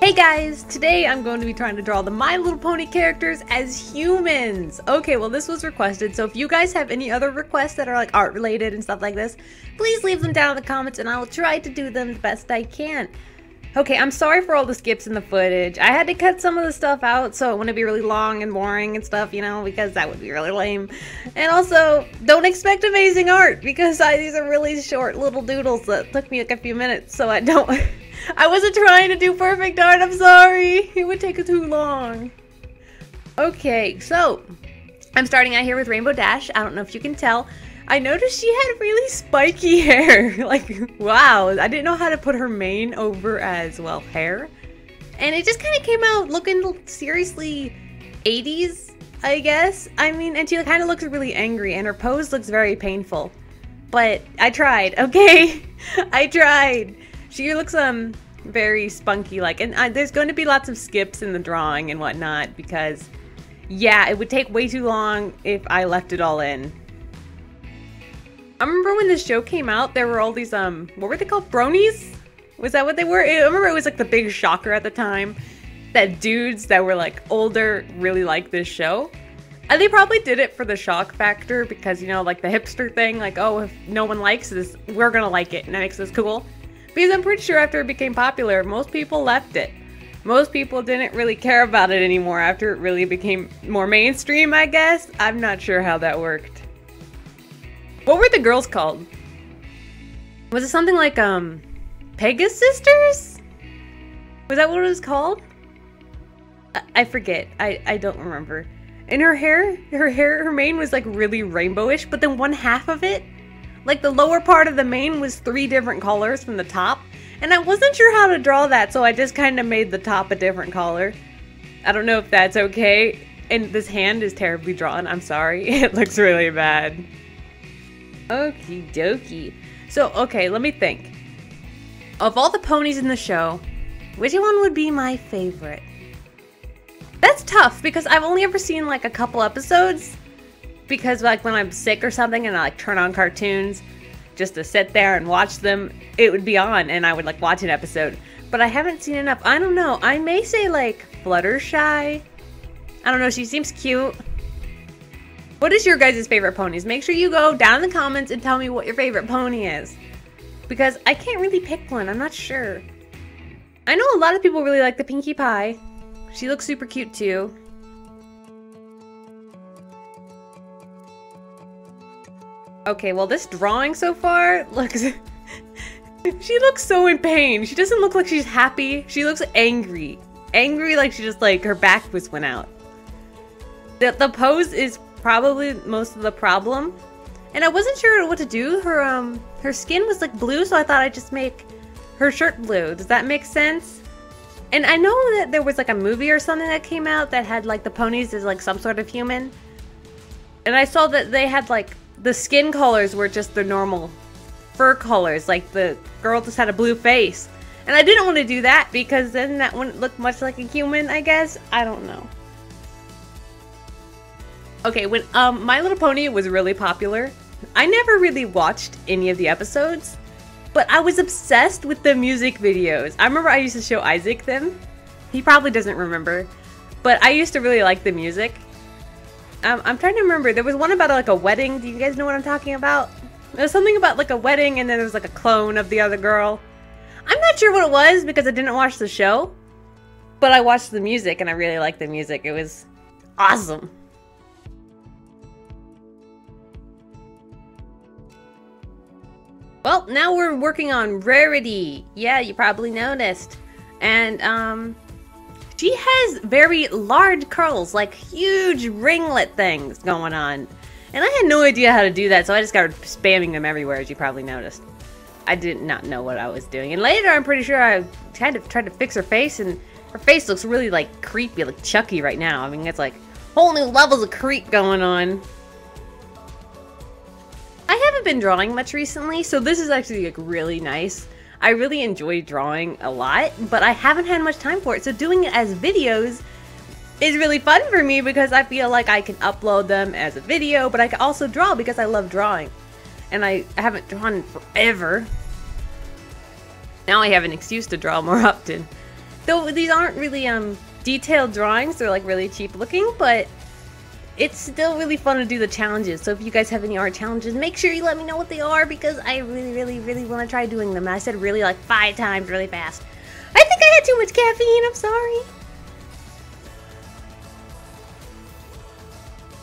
Hey guys, today I'm going to be trying to draw the My Little Pony characters as humans. Okay, well this was requested, so if you guys have any other requests that are like art related and stuff like this, please leave them down in the comments and I will try to do them the best I can. Okay, I'm sorry for all the skips in the footage. I had to cut some of the stuff out so it wouldn't be really long and boring and stuff, you know, because that would be really lame. And also, don't expect amazing art because these are really short little doodles that took me like a few minutes, so I wasn't trying to do perfect art, I'm sorry. It would take too long. Okay, so I'm starting out here with Rainbow Dash. I don't know if you can tell. I noticed she had really spiky hair. Like, wow, I didn't know how to put her mane over as, well, hair. And it just kind of came out looking seriously 80s, I guess. I mean, and she kind of looks really angry and her pose looks very painful. But I tried, okay? I tried. She looks very spunky like, and there's going to be lots of skips in the drawing and whatnot because, yeah, it would take way too long if I left it all in. I remember when this show came out, there were all these, what were they called? Bronies? Was that what they were? I remember it was like the big shocker at the time that dudes that were like older really liked this show. And they probably did it for the shock factor because, you know, like the hipster thing, like, oh, if no one likes this, we're gonna like it and that makes us cool. Because I'm pretty sure after it became popular, most people left it. Most people didn't really care about it anymore after it really became more mainstream, I guess. I'm not sure how that worked. What were the girls called? Was it something like, Pegasus Sisters? Was that what it was called? I forget. I don't remember. And her mane was like really rainbowish, but then one half of it, like the lower part of the mane was 3 different colors from the top. And I wasn't sure how to draw that, so I just kind of made the top a different color. I don't know if that's okay. And this hand is terribly drawn. I'm sorry. It looks really bad. Okie dokie. So, okay, let me think. Of all the ponies in the show, which one would be my favorite? That's tough because I've only ever seen like a couple episodes. Because like when I'm sick or something and I like turn on cartoons just to sit there and watch them, it would be on and I would like watch an episode. But I haven't seen enough. I don't know. I may say like Fluttershy. I don't know. She seems cute. What is your guys' favorite ponies? Make sure you go down in the comments and tell me what your favorite pony is. Because I can't really pick one. I'm not sure. I know a lot of people really like the Pinkie Pie. She looks super cute too. Okay, well this drawing so far looks... She looks so in pain. She doesn't look like she's happy. She looks angry. Angry like she just like her back just went out. The pose is probably most of the problem. And I wasn't sure what to do. Her skin was like blue, so I thought I'd just make her shirt blue. Does that make sense? And I know that there was like a movie or something that came out that had like the ponies as like some sort of human. And I saw that they had like the skin colors were just the normal fur colors, like the girl just had a blue face. And I didn't want to do that because then that wouldn't look much like a human, I guess. I don't know. Okay, when My Little Pony was really popular, I never really watched any of the episodes, but I was obsessed with the music videos. I remember I used to show Isaac them. He probably doesn't remember, but I used to really like the music. I'm trying to remember. There was one about like a wedding. Do you guys know what I'm talking about? There was something about like a wedding and then there was like a clone of the other girl. I'm not sure what it was because I didn't watch the show, but I watched the music and I really liked the music. It was awesome. Well, now we're working on Rarity. Yeah, you probably noticed. And, she has very large curls, like huge ringlet things going on. And I had no idea how to do that, so I just started spamming them everywhere, as you probably noticed. I did not know what I was doing. And later, I'm pretty sure I kind of tried to fix her face, and her face looks really, like, creepy, like Chucky right now. I mean, it's like whole new levels of creep going on. I haven't been drawing much recently, so this is actually, like, really nice. I really enjoy drawing a lot, but I haven't had much time for it, so doing it as videos is really fun for me because I feel like I can upload them as a video, but I can also draw because I love drawing. And I haven't drawn in forever. Now I have an excuse to draw more often. Though these aren't really detailed drawings, they're like really cheap looking, but it's still really fun to do the challenges. So if you guys have any art challenges, make sure you let me know what they are, because I really want to try doing them. I said really like 5 times really fast. I think I had too much caffeine, I'm sorry.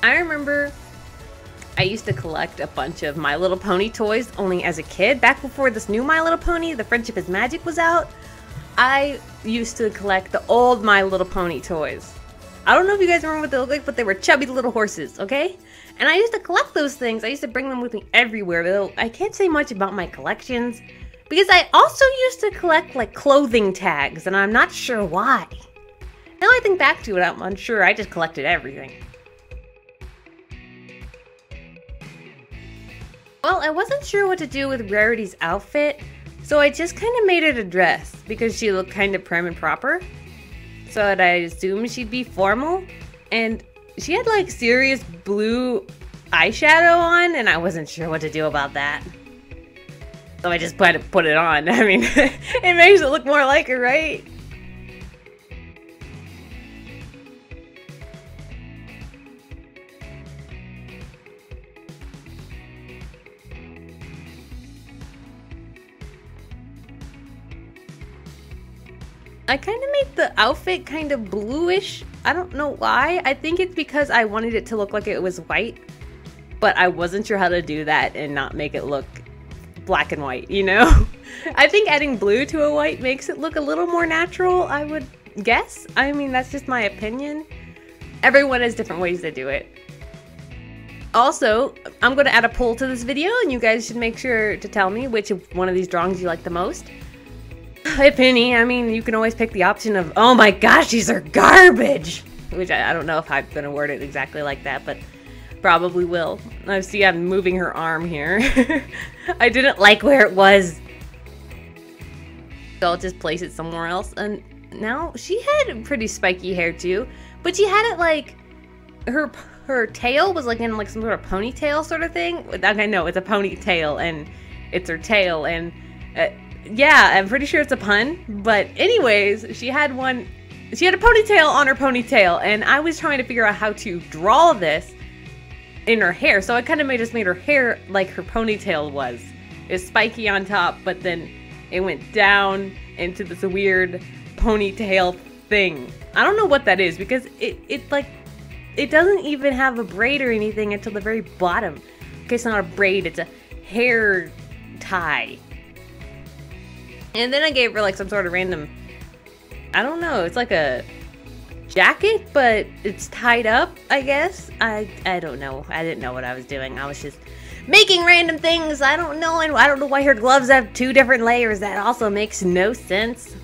I remember I used to collect a bunch of My Little Pony toys only as a kid. Back before this new My Little Pony, The Friendship is Magic, was out, I used to collect the old My Little Pony toys. I don't know if you guys remember what they look like, but they were chubby little horses, okay? And I used to collect those things. I used to bring them with me everywhere, though I can't say much about my collections, because I also used to collect like clothing tags, and I'm not sure why. Now I think back to it, I'm unsure. I just collected everything. Well, I wasn't sure what to do with Rarity's outfit, so I just kind of made it a dress, because she looked kind of prim and proper. So I assumed she'd be formal, and she had like serious blue eyeshadow on, and I wasn't sure what to do about that. So I just put it on. I mean, it makes it look more like her, right? I kind of made the outfit kind of bluish. I don't know why. I think it's because I wanted it to look like it was white, but I wasn't sure how to do that and not make it look black and white, you know? I think adding blue to a white makes it look a little more natural, I would guess. I mean, that's just my opinion. Everyone has different ways to do it. Also, I'm going to add a poll to this video, and you guys should make sure to tell me which one of these drawings you like the most. If any, I mean, you can always pick the option of, oh my gosh, these are garbage! Which I don't know if I'm going to word it exactly like that, but probably will. I see I'm moving her arm here. I didn't like where it was. So I'll just place it somewhere else. And now, she had pretty spiky hair too, but she had it like, her tail was like in like some sort of ponytail sort of thing. I know, it's a ponytail, and it's her tail, and yeah, I'm pretty sure it's a pun, but anyways, she had a ponytail on her ponytail, and I was trying to figure out how to draw this in her hair, so I kind of just made her hair like her ponytail was. It's spiky on top, but then it went down into this weird ponytail thing. I don't know what that is, because it doesn't even have a braid or anything until the very bottom. Okay, it's not a braid, it's a hair tie. And then I gave her like some sort of random, I don't know, it's like a jacket, but it's tied up, I guess. I don't know. I didn't know what I was doing. I was just making random things. I don't know, and I don't know why her gloves have 2 different layers. That also makes no sense.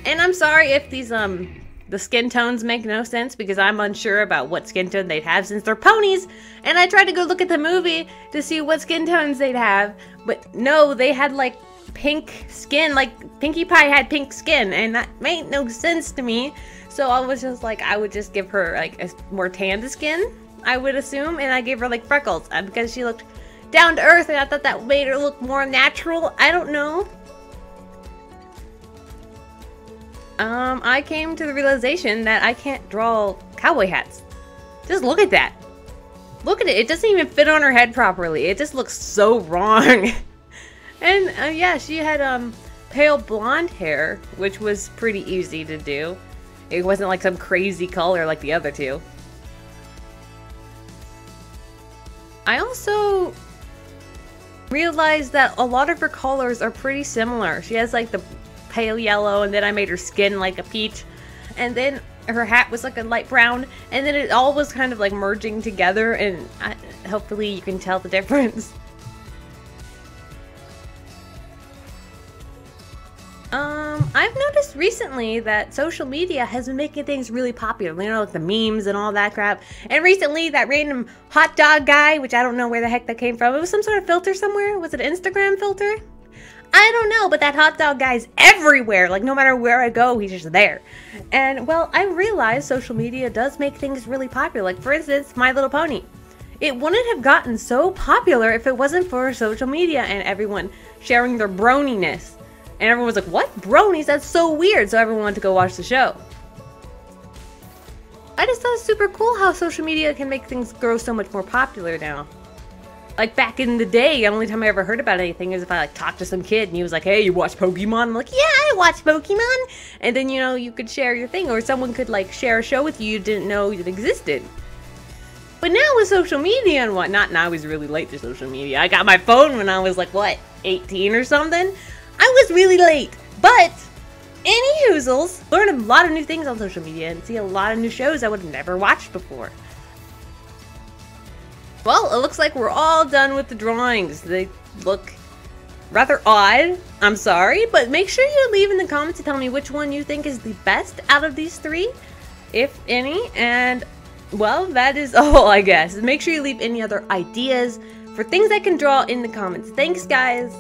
And I'm sorry if these, the skin tones make no sense, because I'm unsure about what skin tone they'd have since they're ponies, and I tried to go look at the movie to see what skin tones they'd have, but no, they had like pink skin, like Pinkie Pie had pink skin, and that made no sense to me. So I was just like, I would just give her like a more tanned skin, I would assume, and I gave her like freckles because she looked down to earth, and I thought that made her look more natural. I don't know. I came to the realization that I can't draw cowboy hats. Just look at that. Look at it. It doesn't even fit on her head properly. It just looks so wrong. And yeah, she had pale blonde hair, which was pretty easy to do. It wasn't like some crazy color like the other two. I also realized that a lot of her colors are pretty similar. She has like the pale yellow, and then I made her skin like a peach, and then her hat was like a light brown, and then it all was kind of like merging together, and hopefully you can tell the difference. I've noticed recently that social media has been making things really popular, you know, like the memes and all that crap. And recently, that random hot dog guy, which I don't know where the heck that came from, it was some sort of filter somewhere. Was it an Instagram filter? I don't know, but that hot dog guy's everywhere. Like, no matter where I go, he's just there. And, well, I realized social media does make things really popular. Like, for instance, My Little Pony. It wouldn't have gotten so popular if it wasn't for social media and everyone sharing their broniness. And everyone was like, what? Bronies? That's so weird. So everyone wanted to go watch the show. I just thought it was super cool how social media can make things grow so much more popular now. Like back in the day, the only time I ever heard about anything is if I like talked to some kid and he was like, hey, you watch Pokemon? I'm like, yeah, I watch Pokemon. And then, you know, you could share your thing, or someone could like share a show with you didn't know it existed. But now with social media and whatnot, and I was really late to social media. I got my phone when I was like, what, 18 or something? I was really late. But any hoozles, learn a lot of new things on social media and see a lot of new shows I would have never watched before. Well, it looks like we're all done with the drawings. They look rather odd. I'm sorry, but make sure you leave in the comments to tell me which one you think is the best out of these three, if any. And, well, that is all, I guess. Make sure you leave any other ideas for things I can draw in the comments. Thanks, guys!